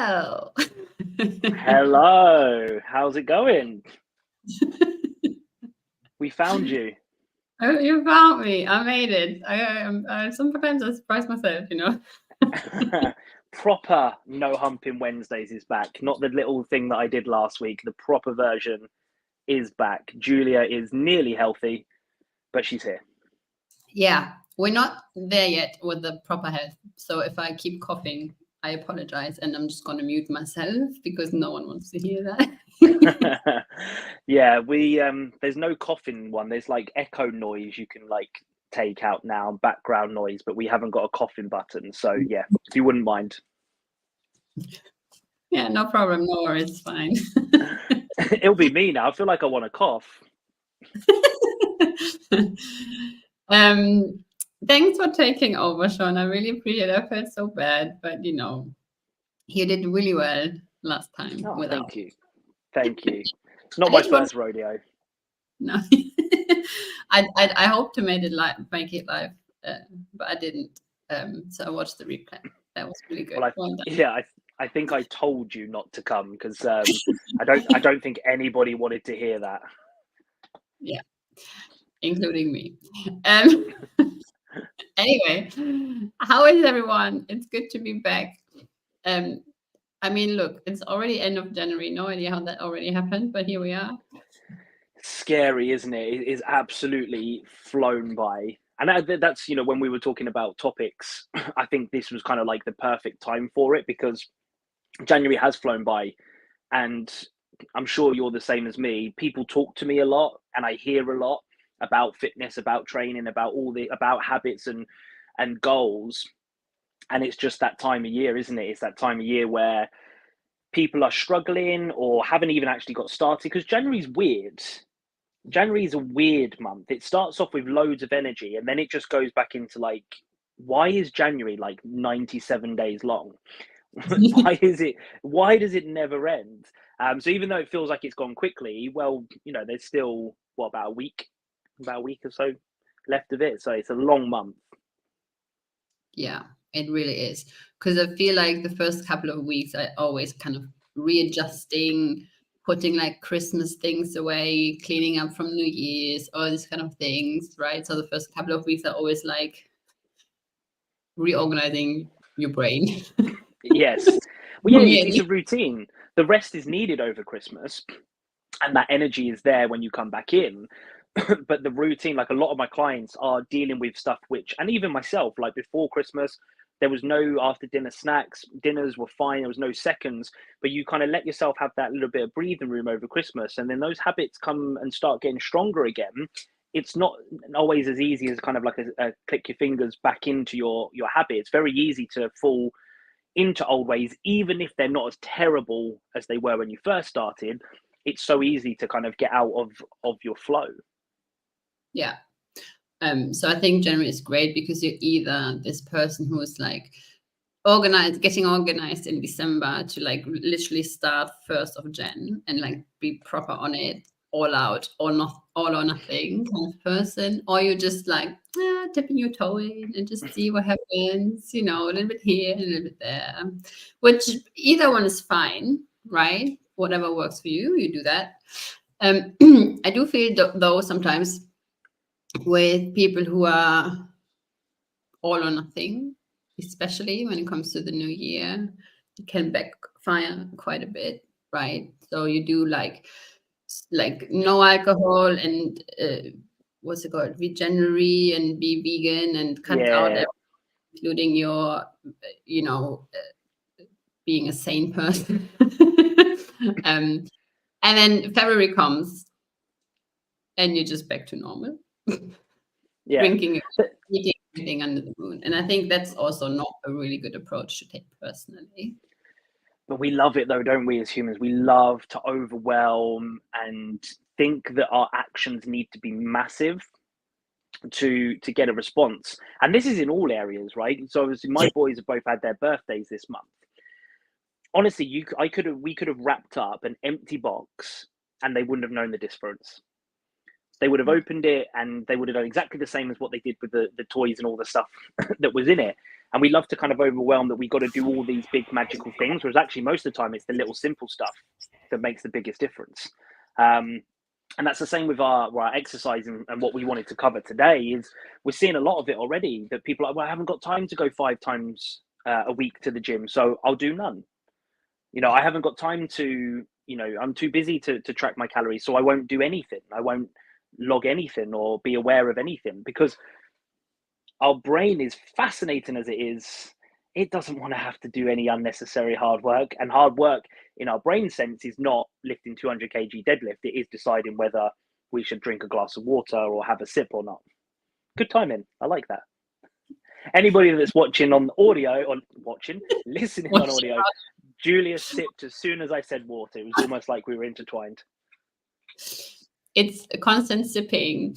Hello. Hello, how's it going? We found you. Oh, you found me. I made it. Sometimes I surprise myself, Proper no humping Wednesdays is back. Not the little thing that I did last week. The proper version is back. Julia is nearly healthy, but she's here. Yeah, we're not there yet with the proper health. So if I keep coughing, I apologize, and I'm just going to mute myself because no one wants to hear that. Yeah, we there's no coughing one. There's like echo noise you can like take out now, background noise, but we haven't got a coughing button. So yeah, if you wouldn't mind. Yeah, no problem. No worries. It's fine. It'll be me now. I feel like I want to cough. Thanks for taking over, Shaun. I really appreciate it. I felt so bad, but you did really well last time. Oh, without. thank you. Thank you. It's not my first rodeo. No, I hope to make it live, but I didn't. So I watched the replay. That was really good. Well, I think I told you not to come because I don't think anybody wanted to hear that. Yeah, including me. Anyway, how is everyone? It's good to be back. I mean, look, it's already end of January. No idea how that already happened, but here we are. Scary, isn't it? It is absolutely flown by. And that's, when we were talking about topics, I think this was kind of like the perfect time for it because January has flown by. And I'm sure you're the same as me. People talk to me a lot and I hear a lot about fitness, about training, about habits and goals. And it's just that time of year, isn't it? It's that time of year where people are struggling or haven't even actually got started because January's weird. January is a weird month. It starts off with loads of energy and then it just goes back into like, why is January like 97 days long? Why does it never end? So even though it feels like it's gone quickly, well, there's still about a week or so left of it. So it's a long month. Yeah, it really is. Because I feel like the first couple of weeks I always kind of readjusting, putting like Christmas things away, cleaning up from New Year's, all these kind of things, right? So the first couple of weeks are always like reorganizing your brain. Yes. Well, yeah, it's a routine. The rest is needed over Christmas and that energy is there when you come back in. But the routine, like a lot of my clients are dealing with stuff and even myself, like before Christmas, there was no after dinner snacks. Dinners were fine. There was no seconds, but you kind of let yourself have that little bit of breathing room over Christmas. And then those habits come and start getting stronger again. It's not always as easy as kind of like a click your fingers back into your habit. It's very easy to fall into old ways, even if they're not as terrible as they were when you first started. It's so easy to kind of get out of your flow. Yeah. So I think January is great because you're either this person who is like getting organized in December to like literally start 1st of Jan and like be proper on it, all out or not, all or nothing kind of person, or you're just like dipping your toe in and just see what happens, a little bit here and a little bit there, which either one is fine, right? Whatever works for you, you do that. I do feel though sometimes with people who are all or nothing, especially when it comes to the new year, it can backfire quite a bit, right? So you do like no alcohol and what's it called, Veganuary, and be vegan and cut out everything, including your being a sane person. And then February comes and you're just back to normal. Drinking, eating everything under the moon. And I think that's also not a really good approach to take personally. But we love it though, don't we, as humans? We love to overwhelm and think that our actions need to be massive to get a response. And this is in all areas, right? So obviously my boys have both had their birthdays this month. Honestly, we could have wrapped up an empty box and they wouldn't have known the difference. They would have opened it and they would have done exactly the same as what they did with the toys and all the stuff that was in it. And we love to kind of overwhelm that we got to do all these big magical things, whereas actually most of the time it's the little simple stuff that makes the biggest difference. And that's the same with our exercise and what we wanted to cover today is we're seeing a lot of it already, that people are like, well, I haven't got time to go 5 times a week to the gym, so I'll do none. I haven't got time to, I'm too busy to track my calories, so I won't do anything. I won't log anything or be aware of anything, because our brain, is fascinating as it is, it doesn't want to have to do any unnecessary hard work. And hard work in our brain sense is not lifting 200 kg deadlift. It is deciding whether we should drink a glass of water or have a sip or not. Good timing. I like that. Anybody that's watching on audio, or listening on audio, Julia sipped as soon as I said water. It was almost like we were intertwined. It's a constant sipping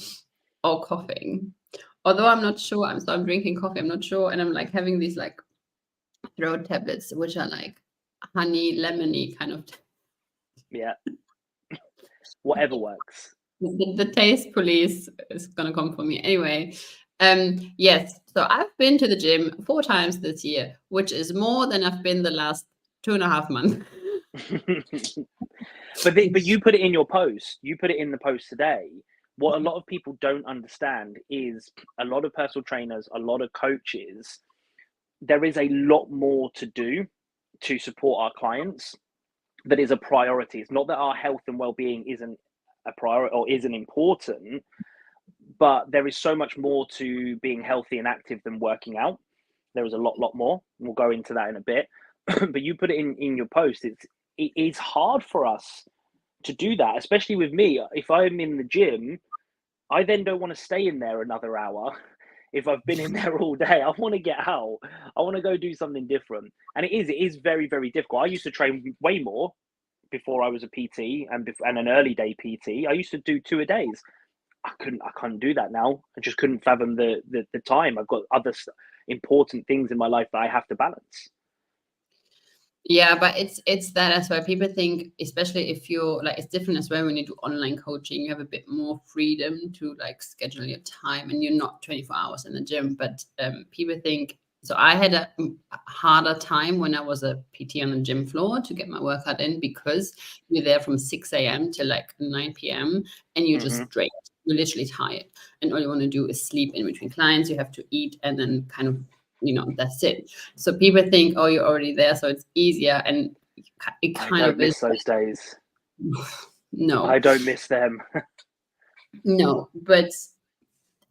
or coughing. Although I'm not sure, I'm drinking coffee, I'm not sure. And I'm like having these like throat tablets, which are like honey, lemony kind of. Yeah. Whatever works. The taste police is going to come for me. Anyway, yes. So I've been to the gym 4 times this year, which is more than I've been the last 2.5 months. But you put it in your post. You put it in the post today. What a lot of people don't understand is a lot of personal trainers, a lot of coaches, there is a lot more to do to support our clients that is a priority. It's not that our health and well-being isn't a priority or isn't important, but there is so much more to being healthy and active than working out. There is a lot more. We'll go into that in a bit. But you put it in your post. It is hard for us to do that, especially with me. If I'm in the gym, I then don't want to stay in there another hour. If I've been in there all day, I want to get out. I want to go do something different. And it is very, very difficult. I used to train way more before I was a PT and an early day PT. I used to do 2 a days. I can't do that now. I just couldn't fathom the time. I've got other important things in my life that I have to balance. Yeah, but it's that as well. People think, especially if you're like, it's different as well when you do online coaching, you have a bit more freedom to like schedule your time and you're not 24 hours in the gym. But people think, so I had a harder time when I was a PT on the gym floor to get my workout in, because you're there from 6 a.m. till like 9 p.m. and you're just drained. You're literally tired. And all you want to do is sleep in between clients. You have to eat and then kind of, that's it. So people think, oh, you're already there, so it's easier. And it kind of miss those days. No. I don't miss them. No, but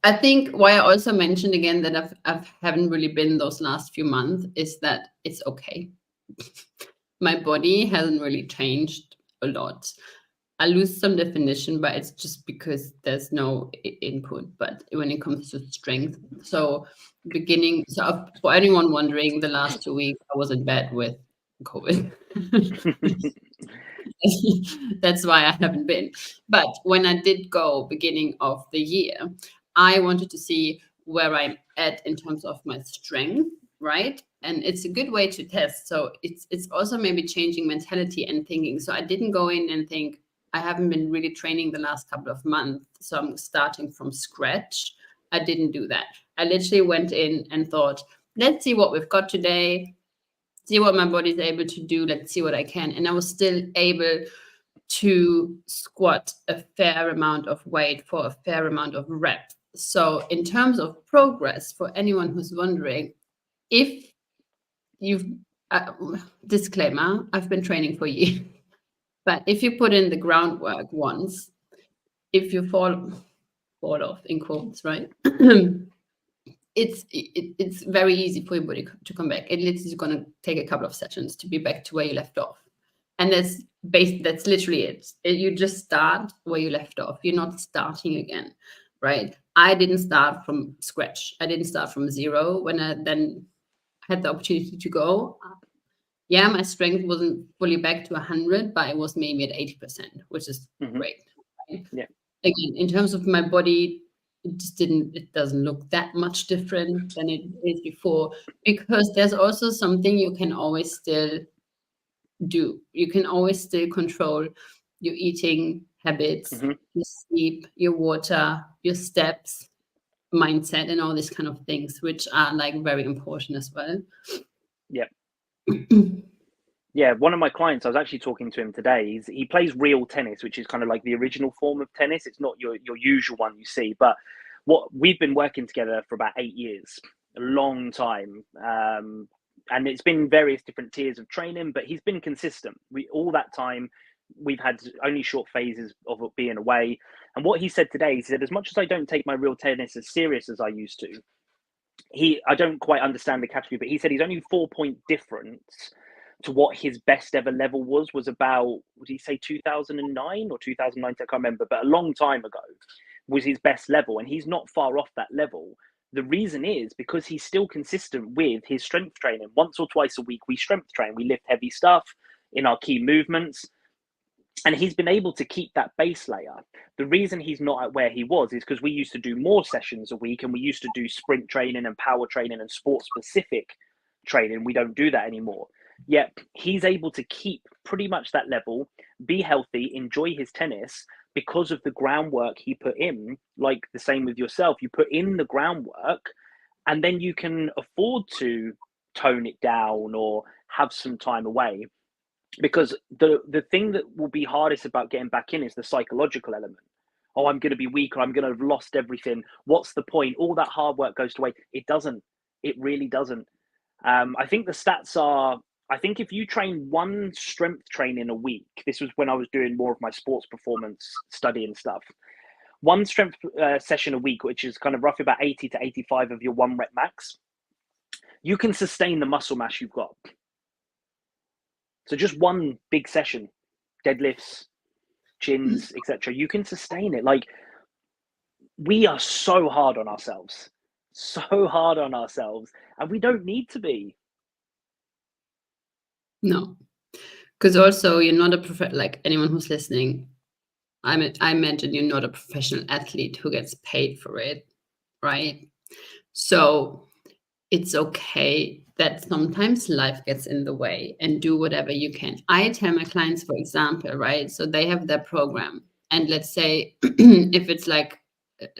I think why I also mentioned again that I haven't really been those last few months is that it's okay. My body hasn't really changed a lot. I lose some definition, but it's just because there's no input. But when it comes to strength, so for anyone wondering, the last 2 weeks I was in bed with COVID. That's why I haven't been. But when I did go beginning of the year, I wanted to see where I'm at in terms of my strength, right? And it's a good way to test. So it's also maybe changing mentality and thinking. So I didn't go in and think, I haven't been really training the last couple of months, so I'm starting from scratch. I didn't do that. I literally went in and thought, let's see what we've got today, see what my body's able to do, let's see what I can. And I was still able to squat a fair amount of weight for a fair amount of reps. So in terms of progress, for anyone who's wondering, if you've, disclaimer, I've been training for years. But if you put in the groundwork once, if you fall off in quotes, right? It's very easy for your body to come back. It literally is going to take a couple of sessions to be back to where you left off. And that's literally it. You just start where you left off. You're not starting again, right? I didn't start from scratch. I didn't start from zero. When I then had the opportunity to go, yeah, my strength wasn't fully back to 100, but it was maybe at 80%, which is great. Right? Yeah. Again, in terms of my body, it doesn't look that much different than it is before, because there's also something you can always still do. You can always still control your eating, habits, Mhm. your sleep, your water, your steps, mindset, and all these kind of things, which are like very important as well. Yeah. Yeah, one of my clients, I was actually talking to him today. He plays real tennis, which is kind of like the original form of tennis. It's not your usual one you see. But what we've been working together for about 8 years, a long time, and it's been various different tiers of training. But he's been consistent. We all that time, we've had only short phases of it being away. And what he said today, he said, as much as I don't take my real tennis as serious as I used to, I don't quite understand the category, but he said he's only 4 point difference to what his best ever level was about, would he say 2009 or 2009? I can't remember, but a long time ago was his best level, and he's not far off that level. The reason is because he's still consistent with his strength training. Once or twice a week, we strength train, we lift heavy stuff in our key movements. And he's been able to keep that base layer. The reason he's not at where he was is because we used to do more sessions a week, and we used to do sprint training and power training and sport specific training. We don't do that anymore. Yet he's able to keep pretty much that level, be healthy, enjoy his tennis because of the groundwork he put in. Like the same with yourself, you put in the groundwork, and then you can afford to tone it down or have some time away. Because the thing that will be hardest about getting back in is the psychological element. Oh, I'm going to be weak, or I'm going to have lost everything. What's the point? All that hard work goes to waste. It doesn't. It really doesn't. I think the stats are. I think if you train one strength training a week, this was when I was doing more of my sports performance study and stuff. One strength session a week, which is kind of roughly about 80 to 85 of your 1 rep max, you can sustain the muscle mass you've got. So just one big session, deadlifts, chins, etc. You can sustain it. Like, we are so hard on ourselves, and we don't need to be. No, because also you're not like anyone who's listening. I imagine you're not a professional athlete who gets paid for it, right? So it's okay that sometimes life gets in the way, and do whatever you can. I tell my clients, for example, right? So they have their program, and let's say if it's like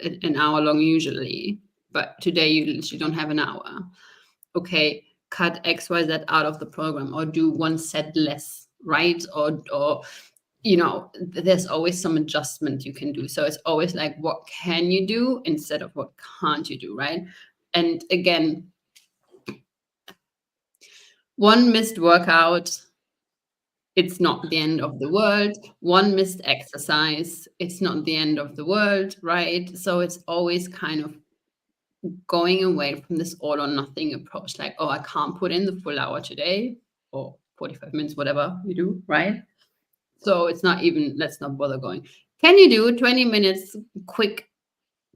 an hour long usually, but today you literally don't have an hour. Okay, cut XYZ out of the program, or do one set less, right? Or there's always some adjustment you can do. So it's always like, what can you do instead of what can't you do, right? And again, one missed workout, it's not the end of the world. One missed exercise, it's not the end of the world, right? So it's always kind of going away from this all or nothing approach, like, oh, I can't put in the full hour today, or 45 minutes, whatever you do, right? So it's not even, let's not bother going. Can you do 20 minutes quick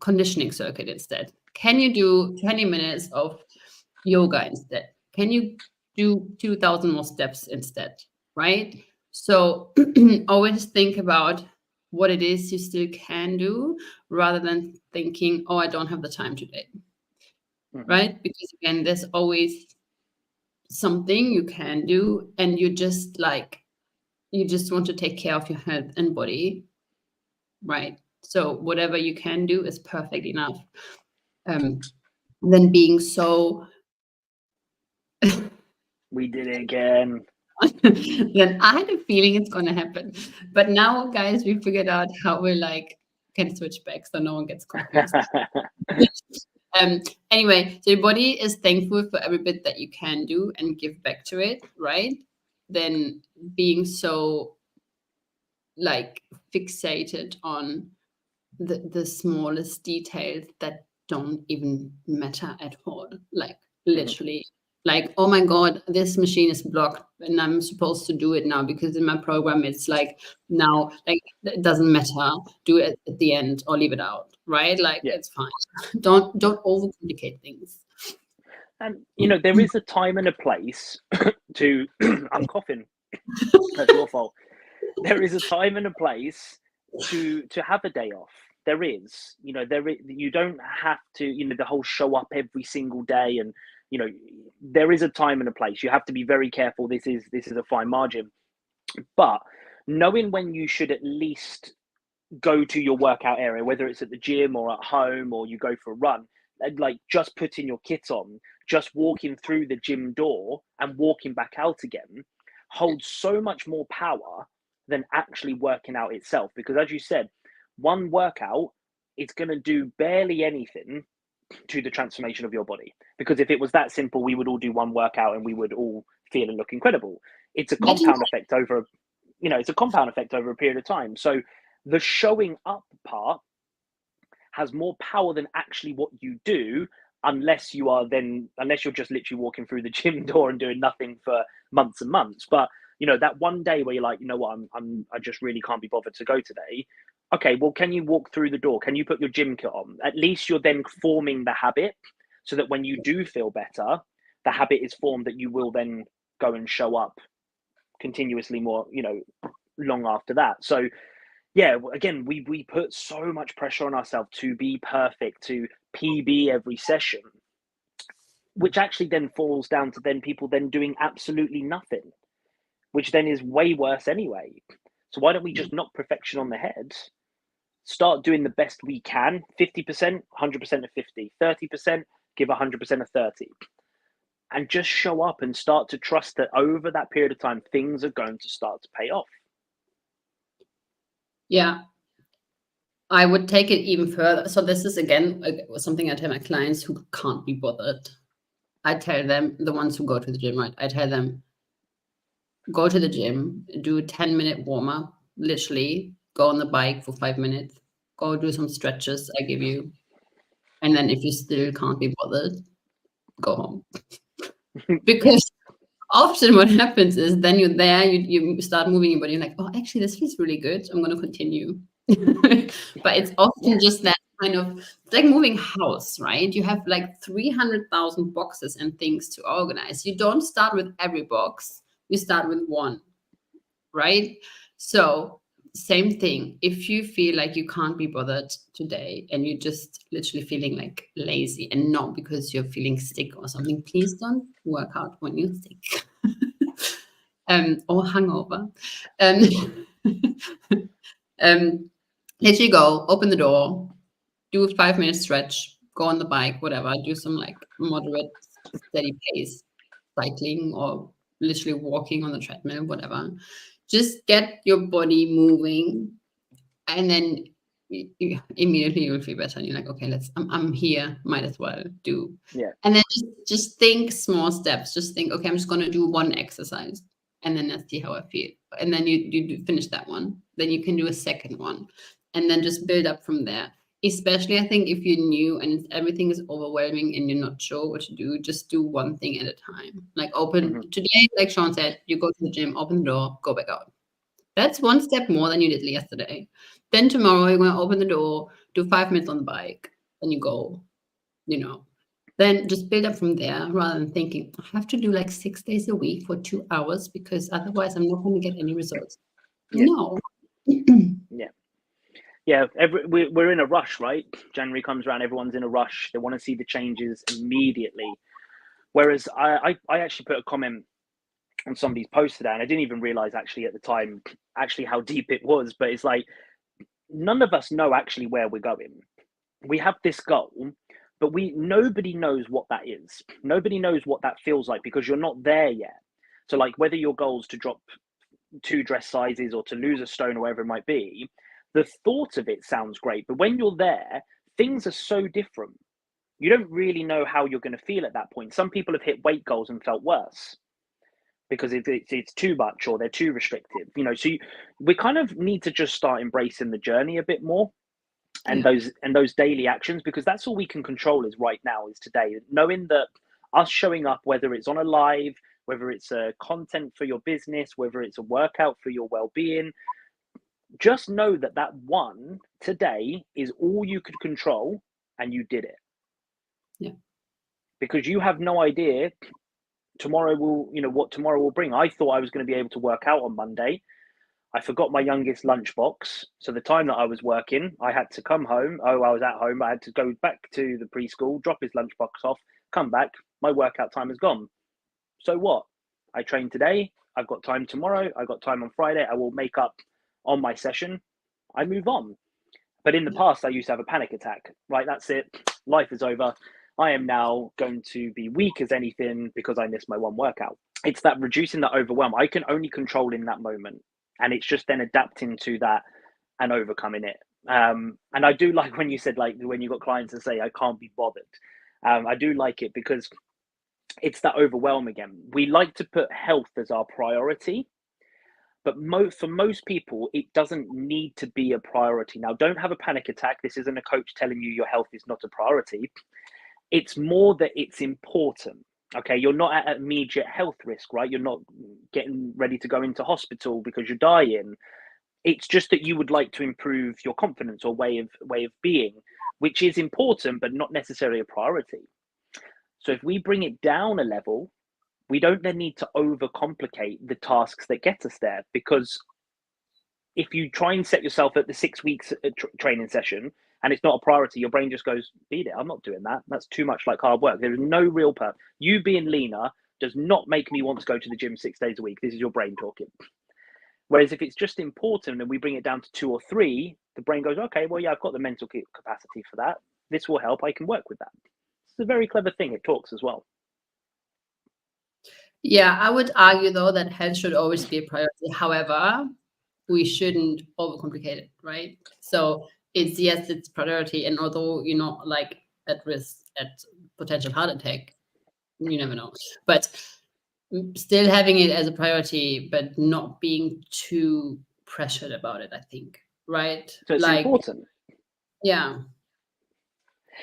conditioning circuit instead? Can you do 20 minutes of yoga instead? Can you do 2,000 more steps instead, right? So always think about what it is you still can do, rather than thinking, oh, I don't have the time today, right? Because again, there's always something you can do, and you just want to take care of your health and body, right? So whatever you can do is perfect enough. Then being so We did it again. then I had a feeling it's gonna happen. But now, guys, we figured out how we can switch back so no one gets confused. Anyway, so your body is thankful for every bit that you can do and give back to it, right? Then being so fixated on the smallest details that don't even matter at all. Like literally, like, oh my God, this machine is blocked and I'm supposed to do it now because in my program it's like now, like it doesn't matter. Do it at the end or leave it out, right? Like it's fine. Don't overcomplicate things. And there is a time and a place to. I'm coughing. That's your fault. There is a time and a place to have a day off. There is, you don't have to, the whole show up every single day, and there is a time and a place. You have to be very careful. This is a fine margin, but knowing when you should at least go to your workout area, whether it's at the gym or at home or you go for a run, and like just putting your kit on, just walking through the gym door and walking back out again holds so much more power than actually working out itself. Because as you said, one workout, it's going to do barely anything to the transformation of your body. Because if it was that simple, we would all do one workout and we would all feel and look incredible. It's a compound effect over, it's a compound effect over a period of time. So the showing up part has more power than actually what you do, unless you're just literally walking through the gym door and doing nothing for months and months. But that one day where you're like, you know what, I just really can't be bothered to go today. Okay, well, can you walk through the door? Can you put your gym kit on? At least you're then forming the habit, so that when you do feel better, the habit is formed that you will then go and show up continuously more, long after that. So yeah, again, we put so much pressure on ourselves to be perfect, to PB every session, which actually then falls down to then people then doing absolutely nothing, which then is way worse anyway. So why don't we just knock perfection on the head, start doing the best we can, 50%, 100% of 50, 30%, give 100% of 30, and just show up and start to trust that over that period of time, things are going to start to pay off. Yeah. I would take it even further. So this is, again, something I tell my clients who can't be bothered. I tell them, the ones who go to the gym, right? I tell them, go to the gym, do a 10-minute warm-up, literally go on the bike for 5 minutes, go do some stretches I give you. And then if you still can't be bothered, go home. Because often what happens is then you're there, you start moving your body, you're like, oh, actually, this feels really good. I'm going to continue. But it's often just that kind of, it's like moving house, right? You have like 300,000 boxes and things to organize. You don't start with every box, you start with one, right? So same thing. If you feel like you can't be bothered today and you're just literally feeling like lazy, and not because you're feeling sick or something, please don't work out when you're sick. Or hungover. Literally go, open the door, do a 5-minute stretch, go on the bike, whatever, do some like moderate, steady pace cycling or literally walking on the treadmill, whatever. Just get your body moving, and then immediately you'll feel better. And you're like, okay, I'm here, might as well do. Yeah. And then just think small steps. Just think, okay, I'm just going to do one exercise, and then let's see how I feel. And then you finish that one. Then you can do a second one, and then just build up from there. Especially, I think, if you're new and everything is overwhelming and you're not sure what to do, just do one thing at a time. Like today, like Shaun said, you go to the gym, open the door, go back out. That's one step more than you did yesterday. Then tomorrow, you're going to open the door, do 5 minutes on the bike, then you go, Then just build up from there, rather than thinking, I have to do like 6 days a week for 2 hours because otherwise I'm not going to get any results. Yeah. No. Yeah, we're in a rush, right? January comes around, everyone's in a rush. They want to see the changes immediately. Whereas I actually put a comment on somebody's post today, and I didn't even realize actually at the time actually how deep it was. But it's like, none of us know actually where we're going. We have this goal, but nobody knows what that is. Nobody knows what that feels like, because you're not there yet. So like, whether your goal is to drop 2 dress sizes or to lose a stone or whatever it might be, the thought of it sounds great, but when you're there, things are so different. You don't really know how you're going to feel at that point. Some people have hit weight goals and felt worse because it's too much, or they're too restrictive. So we kind of need to just start embracing the journey a bit more, and those daily actions, because that's all we can control is right now, is today. Knowing that us showing up, whether it's on a live, whether it's a content for your business, whether it's a workout for your well-being, just know that one today is all you could control, and you did it. Yeah. Because you have no idea tomorrow what tomorrow will bring. I thought I was going to be able to work out on Monday. I forgot my youngest lunchbox. So the time that I was working, I had to come home. I was at home. I had to go back to the preschool, drop his lunchbox off, come back. My workout time is gone. So what? I trained today. I've got time tomorrow. I've got time on Friday. I will make up on my session. I move on. But in the past, I used to have a panic attack, right? That's it. Life is over. I am now going to be weak as anything because I missed my one workout. It's that reducing that overwhelm. I can only control in that moment. And it's just then adapting to that and overcoming it. And I do like when you said, like, when you got clients and say, I can't be bothered. I do like it because it's that overwhelm again. We like to put health as our priority, but for most people, it doesn't need to be a priority. Now, don't have a panic attack. This isn't a coach telling you your health is not a priority. It's more that it's important. Okay, you're not at immediate health risk, right? You're not getting ready to go into hospital because you're dying. It's just that you would like to improve your confidence or way of being, which is important, but not necessarily a priority. So if we bring it down a level, we don't then need to overcomplicate the tasks that get us there. Because if you try and set yourself at the 6 weeks training session and it's not a priority, your brain just goes, beat it, I'm not doing that. That's too much like hard work. There is no real purpose. You being leaner does not make me want to go to the gym 6 days a week. This is your brain talking. Whereas if it's just important and we bring it down to 2 or 3, the brain goes, okay, well, yeah, I've got the mental capacity for that. This will help. I can work with that. It's a very clever thing. It talks as well. Yeah, I would argue, though, that health should always be a priority. However, we shouldn't overcomplicate it, right? So it's, yes, it's priority. And although you're not like at risk at potential heart attack, you never know. But still having it as a priority, but not being too pressured about it, I think, right? So it's like, important. Yeah.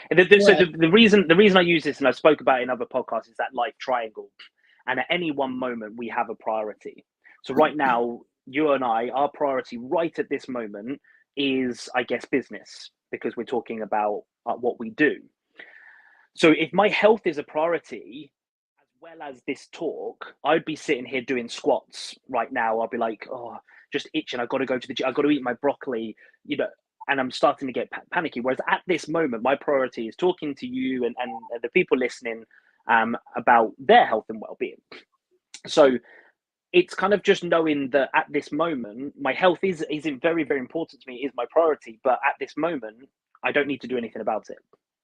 So the reason I use this, and I spoke about it in other podcasts, is that life triangle. And at any one moment, we have a priority. So right now, you and I, our priority right at this moment is, I guess, business, because we're talking about what we do. So if my health is a priority, as well as this talk, I'd be sitting here doing squats right now. I'll be like, oh, just itching. I've got to go to the gym. I've got to eat my broccoli, and I'm starting to get panicky. Whereas at this moment, my priority is talking to you and the people listening about their health and well-being. So it's kind of just knowing that at this moment, my health is very, very important to me, is my priority. But at this moment, I don't need to do anything about it.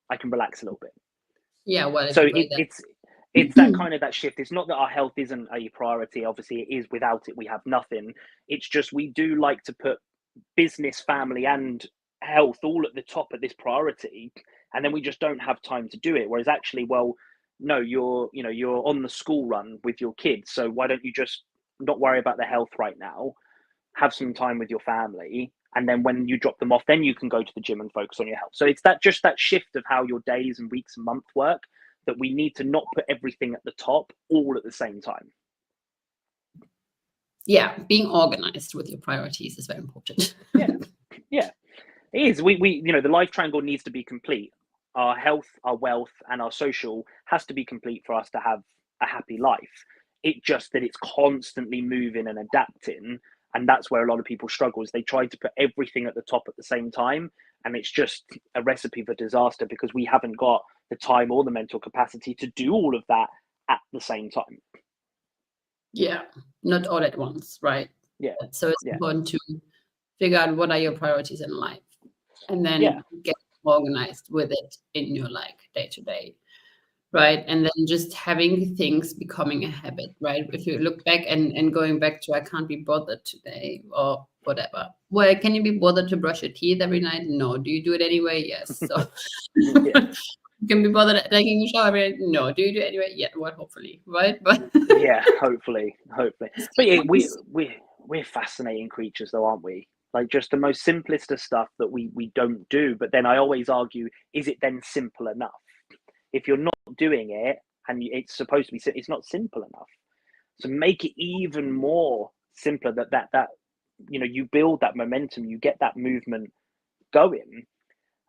I can relax a little bit. Yeah, well, So it's that kind of that shift. It's not that our health isn't a priority. Obviously, it is. Without it, we have nothing. It's just we do like to put business, family, and health all at the top of this priority, and then we just don't have time to do it. Whereas actually, well, no, you're on the school run with your kids, so why don't you just not worry about their health right now, have some time with your family, and then when you drop them off, then you can go to the gym and focus on your health. So it's that shift of how your days and weeks and months work, that we need to not put everything at the top all at the same time. Yeah, being organized with your priorities is very important. Yeah, it is. We the life triangle needs to be complete. Our health, our wealth, and our social has to be complete for us to have a happy life. It just that it's constantly moving and adapting, and that's where a lot of people struggle, is they try to put everything at the top at the same time, and it's just a recipe for disaster because we haven't got the time or the mental capacity to do all of that at the same time. Yeah, not all at once, right? Yeah. So it's important to figure out what are your priorities in life, and then get organized with it in your day to day, right? And then just having things becoming a habit, right? If you look back and going back to, I can't be bothered today or whatever. Well, can you be bothered to brush your teeth every night? No. Do you do it anyway? Yes. So you can be bothered at taking a shower every night? No. Do you do it anyway? Yeah. Well, hopefully, right? But yeah, hopefully. But yeah, we're fascinating creatures, though, aren't we? Like, just the most simplest of stuff that we don't do. But then I always argue, is it then simple enough? If you're not doing it and it's supposed to be, it's not simple enough. So make it even more simpler, that you build that momentum, you get that movement going.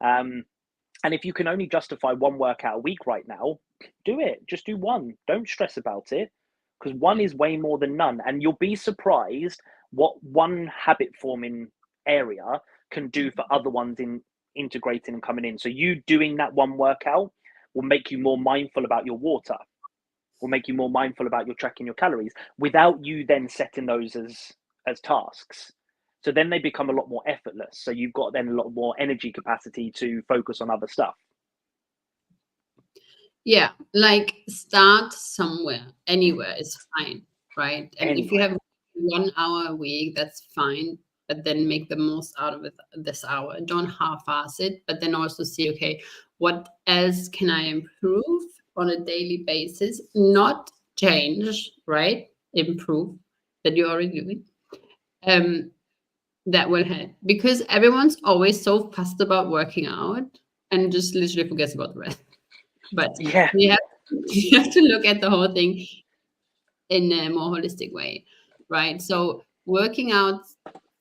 And if you can only justify one workout a week right now, do it. Just do one. Don't stress about it, because one is way more than none. And you'll be surprised what one habit forming area can do for other ones in integrating and coming in. So you doing that one workout will make you more mindful about your water, will make you more mindful about your tracking your calories, without you then setting those as tasks. So then they become a lot more effortless. So you've got then a lot more energy capacity to focus on other stuff. Yeah, like start somewhere, anywhere is fine, right? And if you Anyway, have 1 hour a week, that's fine, but then make the most out of it this hour. Don't half-ass it, but then also see, okay, what else can I improve on a daily basis? Not change, right? Improve that you're already doing. That will help because everyone's always so fussed about working out and just literally forgets about the rest. But yeah, you have to look at the whole thing in a more holistic way, right? So working out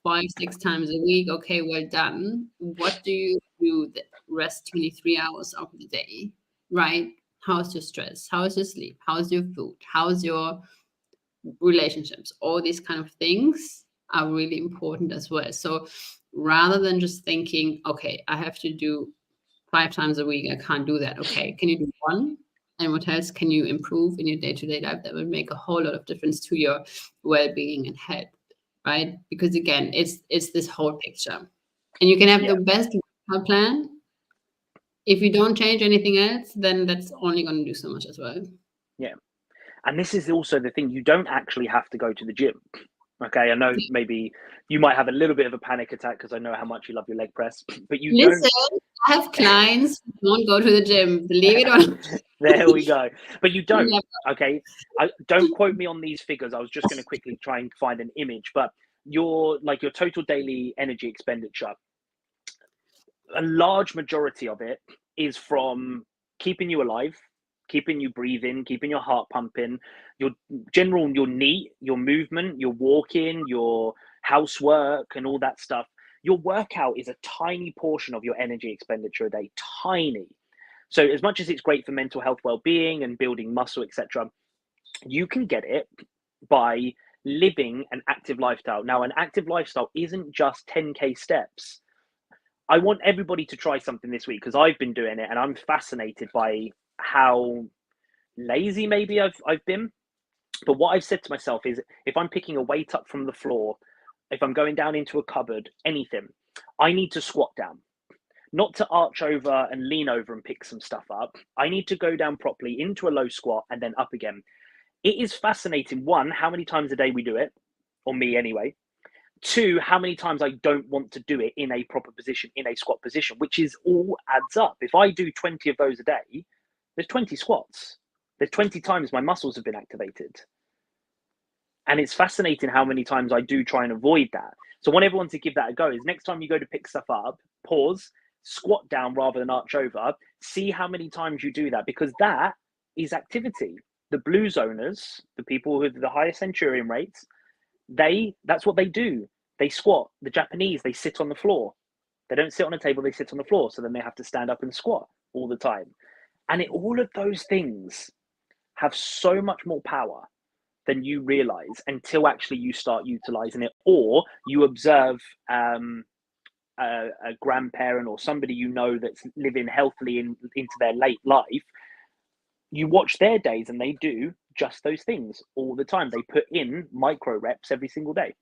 5-6 times a week, okay, well done. What do you do the rest 23 hours of the day, right? How's your stress? How's your sleep? How's your food? How's your relationships? All these kind of things are really important as well. So rather than just thinking, okay, I have to do 5 times a week, I can't do that. Okay, can you do 1? And what else can you improve in your day-to-day life that will make a whole lot of difference to your well-being and health, right? Because again, it's this whole picture. And you can have yeah, the best workout plan. If you don't change anything else, then that's only going to do so much as well. yeah. And this is also the thing, you don't actually have to go to the gym. Okay, I know maybe you might have a little bit of a panic attack because I know how much you love your leg press, but you Listen, don't. I have clients who don't go to the gym, believe it or not. There we go. But you don't. Never. Okay, don't quote me on these figures. I was just going to quickly try and find an image, but your total daily energy expenditure, a large majority of it is from keeping you alive, keeping you breathing, keeping your heart pumping, your your neat, your movement, your walking, your housework, and all that stuff. Your workout is a tiny portion of your energy expenditure a day, tiny. So as much as it's great for mental health well-being and building muscle, etc., you can get it by living an active lifestyle. Now, an active lifestyle isn't just 10K steps. I want everybody to try something this week because I've been doing it and I'm fascinated by how lazy maybe I've been. But what I've said to myself is if I'm picking a weight up from the floor, if I'm going down into a cupboard, anything, I need to squat down. Not to arch over and lean over and pick some stuff up. I need to go down properly into a low squat and then up again. It is fascinating, one, how many times a day we do it, or me anyway. Two, how many times I don't want to do it in a proper position, in a squat position, which is all adds up. If I do 20 of those a day, there's 20 squats. There's 20 times my muscles have been activated. And it's fascinating how many times I do try and avoid that. So I want everyone to give that a go. Is next time you go to pick stuff up, pause, squat down rather than arch over, see how many times you do that, because that is activity. The blue zoners, the people with the highest centurion rates, that's what they do. They squat. The Japanese, they sit on the floor. They don't sit on a table, they sit on the floor. So then they have to stand up and squat all the time. And all of those things have so much more power than you realize until actually you start utilizing it, or you observe a grandparent or somebody you know that's living healthily into their late life. You watch their days and they do just those things all the time. They put in micro reps every single day.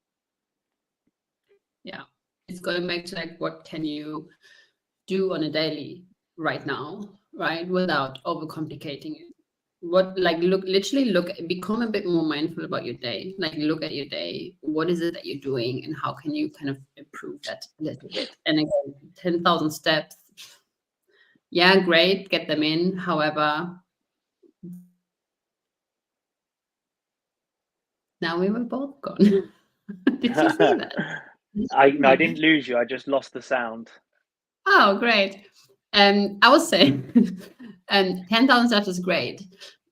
Yeah. It's going back to like, what can you do on a daily right now, right? Without overcomplicating it. What, like, become a bit more mindful about your day. Like, look at your day. What is it that you're doing and how can you kind of improve that a little bit? And again, 10,000 steps. Yeah, great. Get them in. However, now we were both gone. Did you see that? I didn't lose you. I just lost the sound. Oh, great. I was saying, 10,000 steps is great,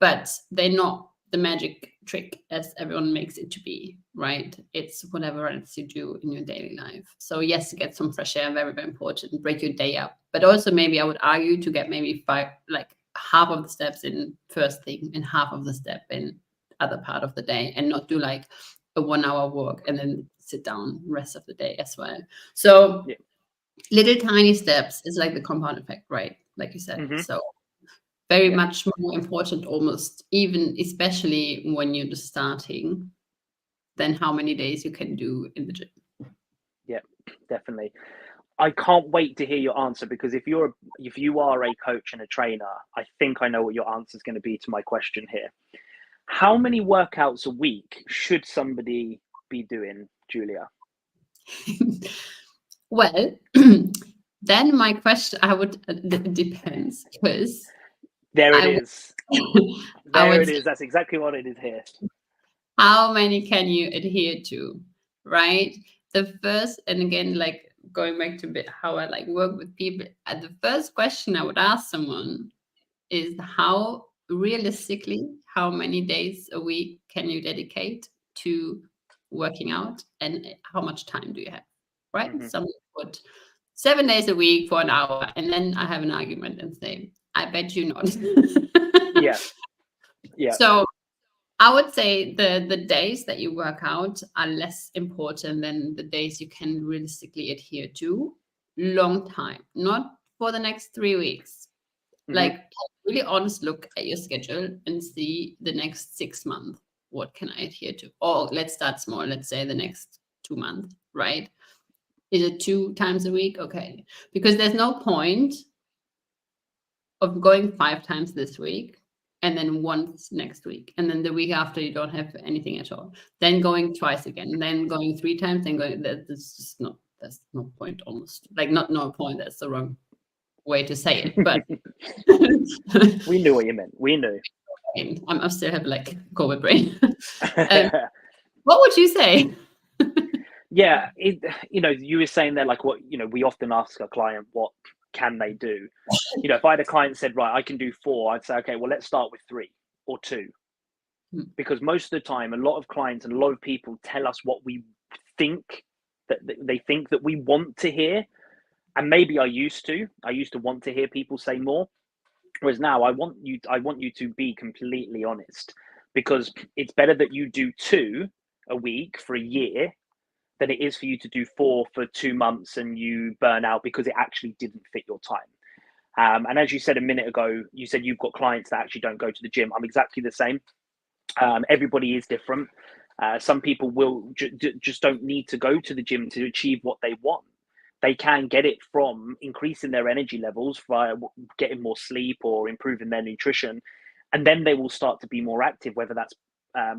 but they're not the magic trick as everyone makes it to be, right? It's whatever else you do in your daily life. So yes, get some fresh air, very, very important. Break your day up, but also maybe I would argue to get maybe half of the steps in first thing and half of the step in other part of the day, and not do like a 1 hour walk and then sit down rest of the day as well. So Yeah. little tiny steps is like the compound effect, right? Like you said. Mm-hmm. So very Yeah. much more important, almost even, especially when you're just starting, than how many days you can do in the gym. definitely. I can't wait to hear your answer, because if you are a coach and a trainer, I think I know what your answer is going to be to my question here. How many workouts a week should somebody be doing, Julia? Well, then my question, I would, depends, because There it I would, is. I There would it say, is. That's exactly what it is here. how many can you adhere to, right? The first, and again, like going back to a bit how I like work with people, the first question I would ask someone is how realistically, how many days a week can you dedicate to working out, and how much time do you have, right? Hmm. Some put 7 days a week for an hour, and then I have an argument and say, I bet you not. Yeah. Yeah. So I would say the days that you work out are less important than the days you can realistically adhere to long time, not for the next 3 weeks. Hmm. Like, have a really honest look at your schedule and see the next 6 months, what can I adhere to? Or let's start small, let's say the next 2 months, right? Is it 2 times a week? Okay. Because there's no point of going 5 times this week and then once next week. And then the week after you don't have anything at all. Then going twice again, then going 3 times, then going, that's just not, that's no point almost. Like, not no point, that's the wrong way to say it. But We knew what you meant. We knew. I still have like COVID brain. um, what would you say? Yeah, you were saying there, like, what, we often ask a client, what can they do? If I had a client said, right, I can do 4, I'd say, okay, well, let's start with 3 or 2. Hmm. Because most of the time, a lot of clients and a lot of people tell us what we think that they think that we want to hear. And maybe I used to want to hear people say more. Whereas now I want you to be completely honest, because it's better that you do 2 a week for a year than it is for you to do 4 for 2 months and you burn out because it actually didn't fit your time. And as you said a minute ago, you said you've got clients that actually don't go to the gym. I'm exactly the same. Everybody is different. Some people will just don't need to go to the gym to achieve what they want. They can get it from increasing their energy levels via getting more sleep or improving their nutrition, and then they will start to be more active, whether that's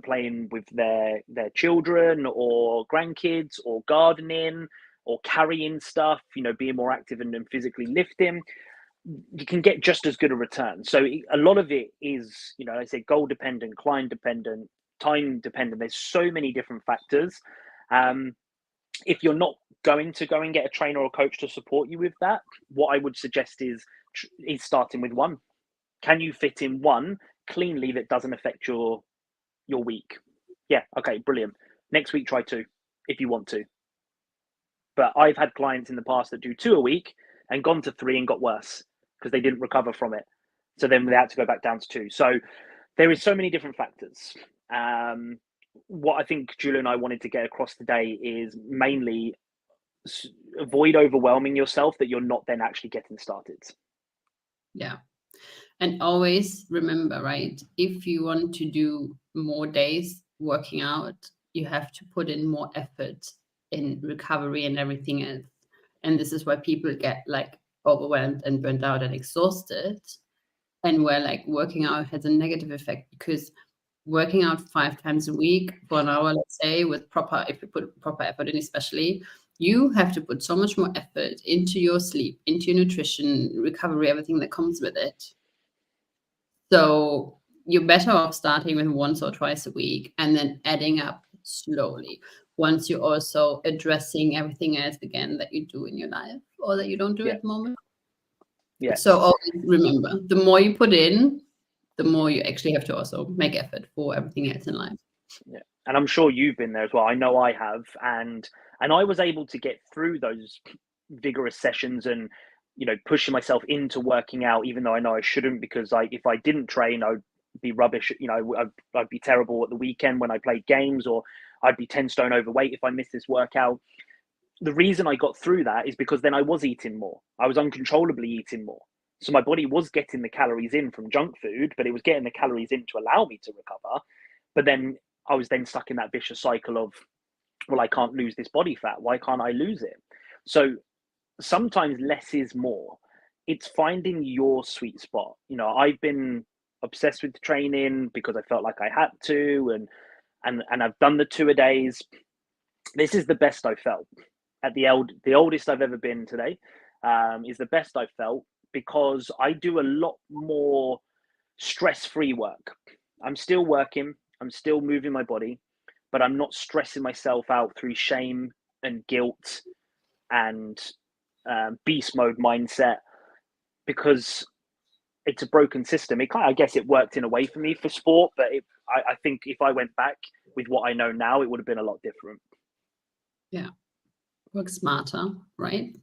playing with their children or grandkids, or gardening, or carrying stuff. Being more active and physically lifting. You can get just as good a return. So a lot of it is, I say, goal dependent, client dependent, time dependent. There's so many different factors. If you're not going to go and get a trainer or coach to support you with that, what I would suggest is starting with 1. Can you fit in 1 cleanly that doesn't affect your week? Yeah, okay, brilliant. Next week, try 2 if you want to. But I've had clients in the past that do 2 a week and gone to 3 and got worse because they didn't recover from it. So then they had to go back down to 2. So there is so many different factors. What I think Julia and I wanted to get across today is mainly avoid overwhelming yourself that you're not then actually getting started. Yeah. And always remember, right? If you want to do more days working out, you have to put in more effort in recovery and everything else. And this is why people get like overwhelmed and burnt out and exhausted. And where like working out has a negative effect, because working out 5 times a week for an hour, let's say, with proper, if you put proper effort in, especially, you have to put so much more effort into your sleep, into your nutrition, recovery, everything that comes with it. So you're better off starting with once or twice a week and then adding up slowly. Once you're also addressing everything else again that you do in your life or that you don't do Yeah. at the moment. Yes. So always remember, the more you put in, the more you actually have to also make effort for everything else in life. Yeah. And I'm sure you've been there as well. I know I have. And I was able to get through those vigorous sessions and, pushing myself into working out, even though I know I shouldn't, because if I didn't train, I would be rubbish. I'd be terrible at the weekend when I played games, or I'd be 10 stone overweight if I missed this workout. The reason I got through that is because then I was eating more. I was uncontrollably eating more. So my body was getting the calories in from junk food, but it was getting the calories in to allow me to recover. But then I was then stuck in that vicious cycle of, well, I can't lose this body fat. Why can't I lose it? So sometimes less is more. It's finding your sweet spot. You know, I've been obsessed with training because I felt like I had to, and I've done the 2-a-days. This is the best I felt at the oldest I've ever been today. Is the best I felt because I do a lot more stress-free work. I'm still working, I'm still moving my body, but I'm not stressing myself out through shame and guilt and beast mode mindset, because it's a broken system. I guess it worked in a way for me for sport, but I think if I went back with what I know now, it would have been a lot different. Yeah. Work smarter, right?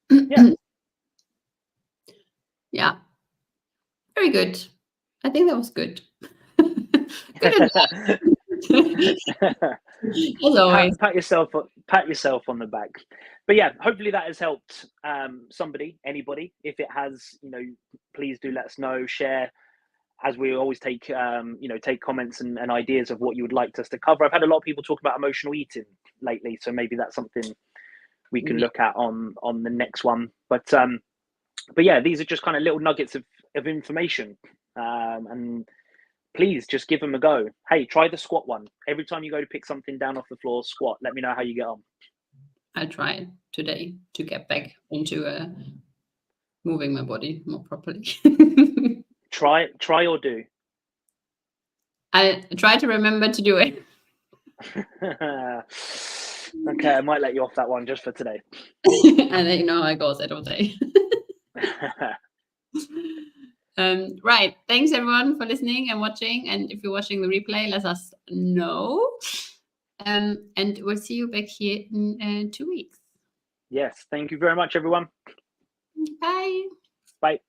Yeah. Yeah. Very good. I think that was good. Good enough. As always. Pat yourself on the back. But yeah, hopefully that has helped anybody. If it has, please do let us know, share. As we always take comments and ideas of what you would like us to cover. I've had a lot of people talk about emotional eating lately, so maybe that's something we can look at on the next one. But yeah, these are just kind of little nuggets of information, and please just give them a go. Hey, try the squat one. Every time you go to pick something down off the floor, squat. Let me know how you get on. I'll try today to get back into moving my body more properly. Try or do. I try to remember to do it. Okay, I might let you off that one just for today. And then how it goes all day. Right. Thanks everyone for listening and watching. And if you're watching the replay, let us know. And we'll see you back here in 2 weeks. Yes. Thank you very much, everyone. Bye. Bye.